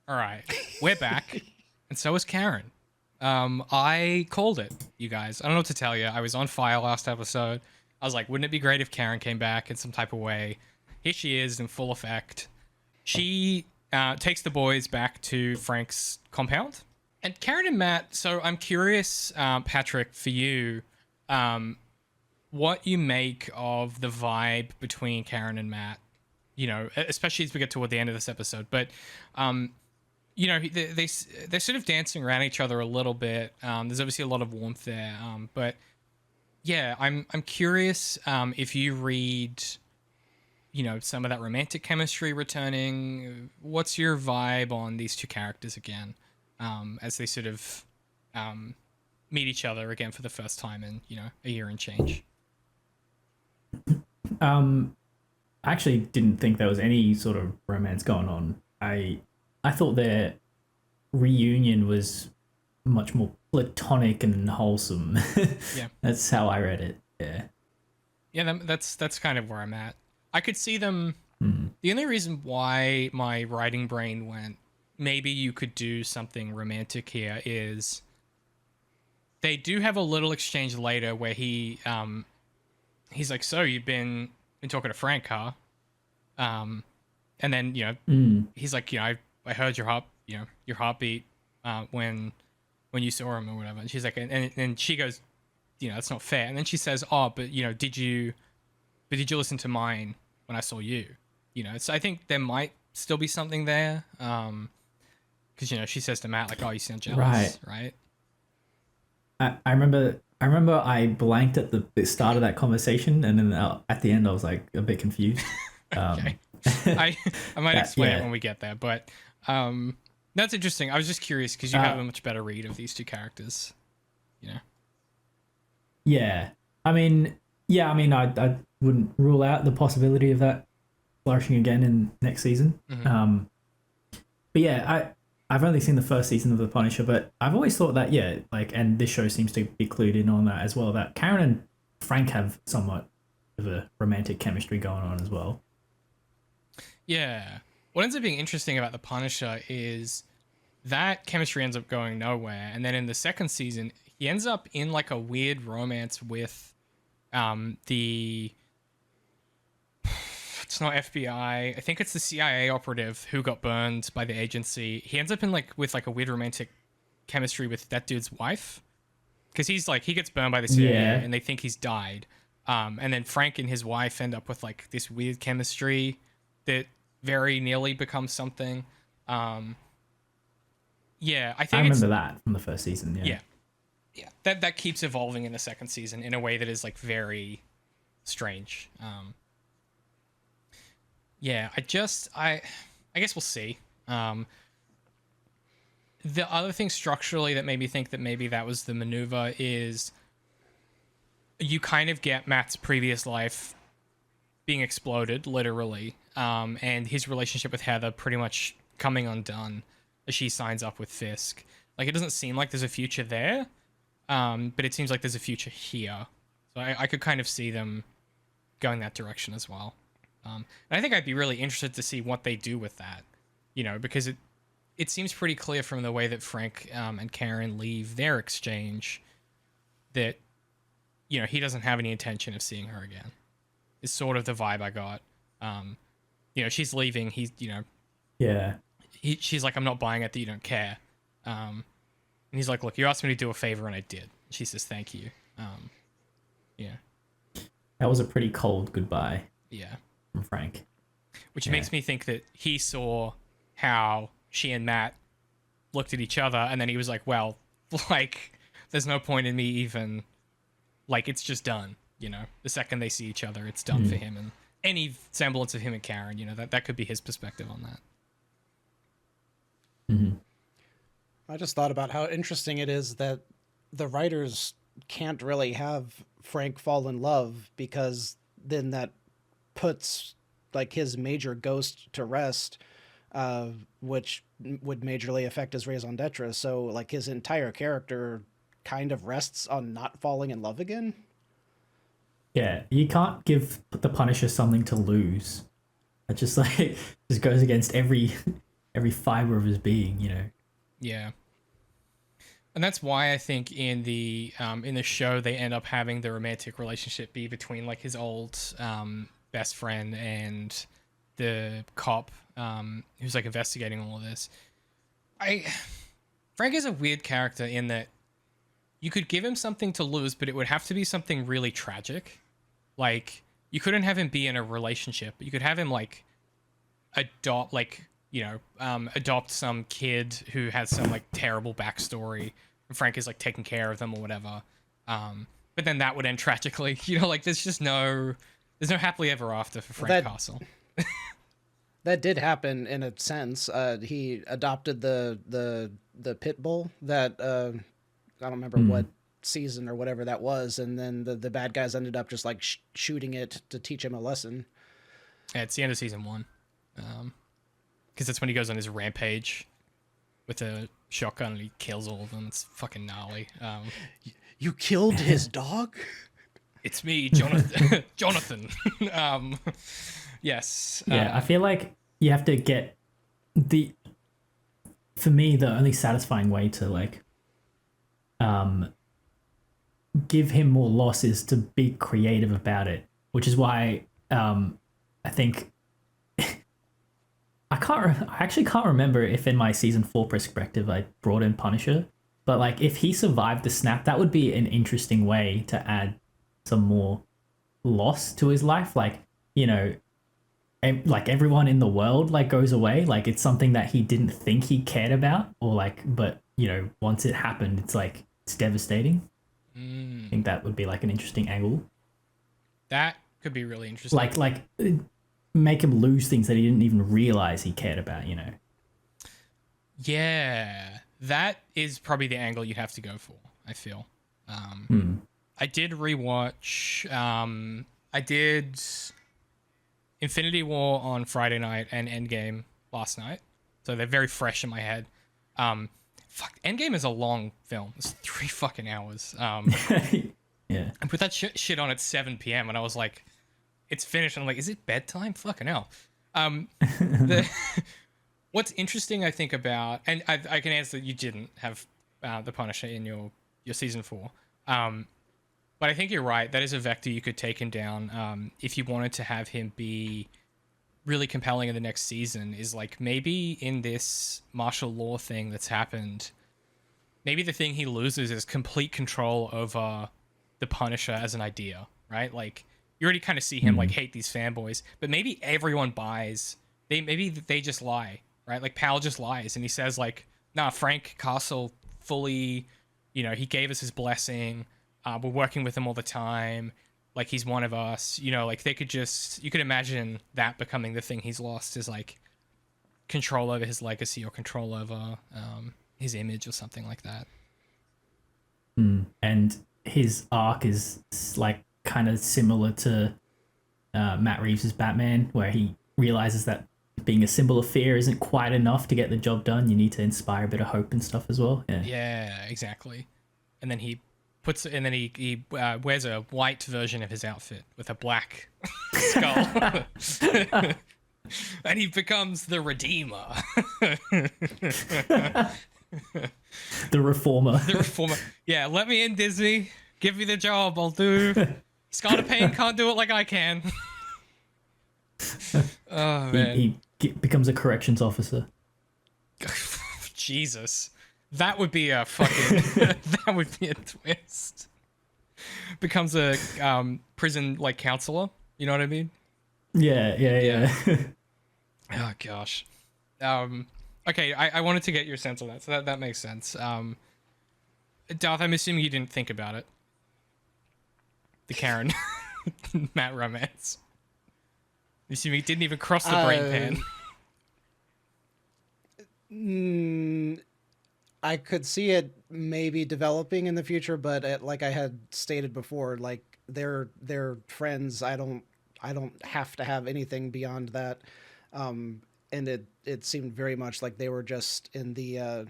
All right, we're back, and so is Karen. I called it, you guys. I don't know what to tell you. I was on fire last episode. I was like, wouldn't it be great if Karen came back in some type of way? Here she is in full effect. She takes the boys back to Frank's compound. And Karen and Matt, so I'm curious, Patrick, for you, what you make of the vibe between Karen and Matt, you know, especially as we get toward the end of this episode. But, you know, they're sort of dancing around each other a little bit. There's obviously a lot of warmth there. But yeah, I'm curious if you read, you know, some of that romantic chemistry returning. What's your vibe on these two characters again, as they sort of meet each other again for the first time in, you know, a year and change? I actually didn't think there was any sort of romance going on. I thought their reunion was much more platonic and wholesome. Yeah, That's how I read it. Yeah. yeah, that's kind of where I'm at. I could see them. The only reason why my writing brain went, maybe you could do something romantic here, is they do have a little exchange later where he's like, so you've been talking to Frank, huh? And then, you know, he's like, you know, I heard your heartbeat when you saw him or whatever. And she's like, and she goes, you know, that's not fair. And then she says, oh, but you know, did you listen to mine when I saw you? You know, so I think there might still be something there. Because, you know, she says to Matt, like, oh, you sound jealous, right? I remember I blanked at the start of that conversation, and then at the end I was like a bit confused. Okay. I might explain it yeah. when we get there, but that's interesting. I was just curious because you have a much better read of these two characters, you know. Yeah. I mean, I wouldn't rule out the possibility of that flourishing again in next season. But yeah, I've only seen the first season of The Punisher, but I've always thought that, yeah, like, and this show seems to be clued in on that as well, that Karen and Frank have somewhat of a romantic chemistry going on as well. Yeah. What ends up being interesting about The Punisher is that chemistry ends up going nowhere, and then in the second season, he ends up in like a weird romance with the it's not FBI. I think it's the CIA operative who got burned by the agency. He ends up in like with like a weird romantic chemistry with that dude's wife, because he's like, he gets burned by the CIA and they think he's died. And then Frank and his wife end up with like this weird chemistry that very nearly becomes something. Yeah, I think I remember that from the first season. Yeah. That keeps evolving in the second season in a way that is like very strange. Yeah, I guess we'll see. The other thing structurally that made me think that maybe that was the maneuver is you kind of get Matt's previous life being exploded, literally, and his relationship with Heather pretty much coming undone as she signs up with Fisk. Like, it doesn't seem like there's a future there, but it seems like there's a future here. So I could kind of see them going that direction as well. And I think I'd be really interested to see what they do with that, you know, because it seems pretty clear from the way that Frank and Karen leave their exchange that, you know, he doesn't have any intention of seeing her again. Is sort of the vibe I got. You know, she's leaving. He's, you know, Yeah. She's like, I'm not buying it that you don't care. And he's like, look, you asked me to do a favor and I did. She says, thank you. Yeah. That was a pretty cold goodbye. Yeah. From Frank. Which makes me think that he saw how she and Matt looked at each other, and then he was like, well, like, there's no point in me even, like, it's just done, you know? The second they see each other, it's done for him, and any semblance of him and Karen, you know, that could be his perspective on that. I just thought about how interesting it is that the writers can't really have Frank fall in love, because then that puts like his major ghost to rest, which would majorly affect his raison d'etre. So like his entire character kind of rests on not falling in love again. Yeah, you can't give the Punisher something to lose. It just like just goes against every every fiber of his being, you know. Yeah. And that's why I think in the show they end up having the romantic relationship be between like his old best friend and the cop who's like investigating all of this. Frank is a weird character in that you could give him something to lose, but it would have to be something really tragic. Like you couldn't have him be in a relationship, but you could have him like adopt adopt some kid who has some like terrible backstory. And Frank is like taking care of them or whatever. But then that would end tragically. You know, like there's no happily ever after for Frank Castle. That did happen in a sense. He adopted the pit bull that I don't remember what season or whatever that was, and then the bad guys ended up just like shooting it to teach him a lesson. Yeah, it's the end of season 1. Because that's when he goes on his rampage with a shotgun and he kills all of them. It's fucking gnarly. You killed his dog? It's me, Jonathan. Jonathan. Yes. Yeah, I feel like you have to get for me, the only satisfying way to like give him more loss is to be creative about it, which is why I think I actually can't remember if in my season 4 perspective I brought in Punisher, but like if he survived the snap, that would be an interesting way to add some more loss to his life. Like, you know, like everyone in the world like goes away, like it's something that he didn't think he cared about, or like, but you know, once it happened, it's like it's devastating. I think that would be like an interesting angle. That could be really interesting. Like make him lose things that he didn't even realize he cared about, you know. Yeah, that is probably the angle you'd have to go for, I feel. I did rewatch I did Infinity War on Friday night and Endgame last night, so they're very fresh in my head. Endgame is a long film. It's 3 fucking hours. Yeah. I put that shit on at 7 p.m. and I was like, it's finished. And I'm like, is it bedtime? Fucking hell. What's interesting, I think, about, and I can answer that you didn't have the Punisher in your season 4. But I think you're right. That is a vector you could take him down if you wanted to have him be really compelling in the next season, is like maybe in this martial law thing that's happened, maybe the thing he loses is complete control over the Punisher as an idea, right? Like you already kind of see him like hate these fanboys, but maybe everyone buys, maybe they just lie, right? Like Pal just lies and he says like, nah, Frank Castle fully, you know, he gave us his blessing. We're working with him all the time. Like he's one of us, you know, like you could imagine that becoming the thing he's lost, is like control over his legacy or control over his image or something like that. And his arc is like kind of similar to Matt Reeves' Batman, where he realizes that being a symbol of fear isn't quite enough to get the job done. You need to inspire a bit of hope and stuff as well. Yeah, exactly. And then he wears a white version of his outfit with a black skull. And he becomes the Redeemer. The Reformer. The Reformer. Yeah, let me in, Disney. Give me the job, I'll do. Scarlet Payne can't do it like I can. Oh, man. He becomes a corrections officer. Jesus. That would be a fucking... that would be a twist. Becomes a prison, like, counselor. You know what I mean? Yeah. Oh, gosh. Okay, I wanted to get your sense on that, so that makes sense. Darth, I'm assuming you didn't think about it. The Karen Matt romance. You assuming it didn't even cross the brain pan. I could see it maybe developing in the future, but like I had stated before, like they're friends. I don't have to have anything beyond that. And it seemed very much like they were just in the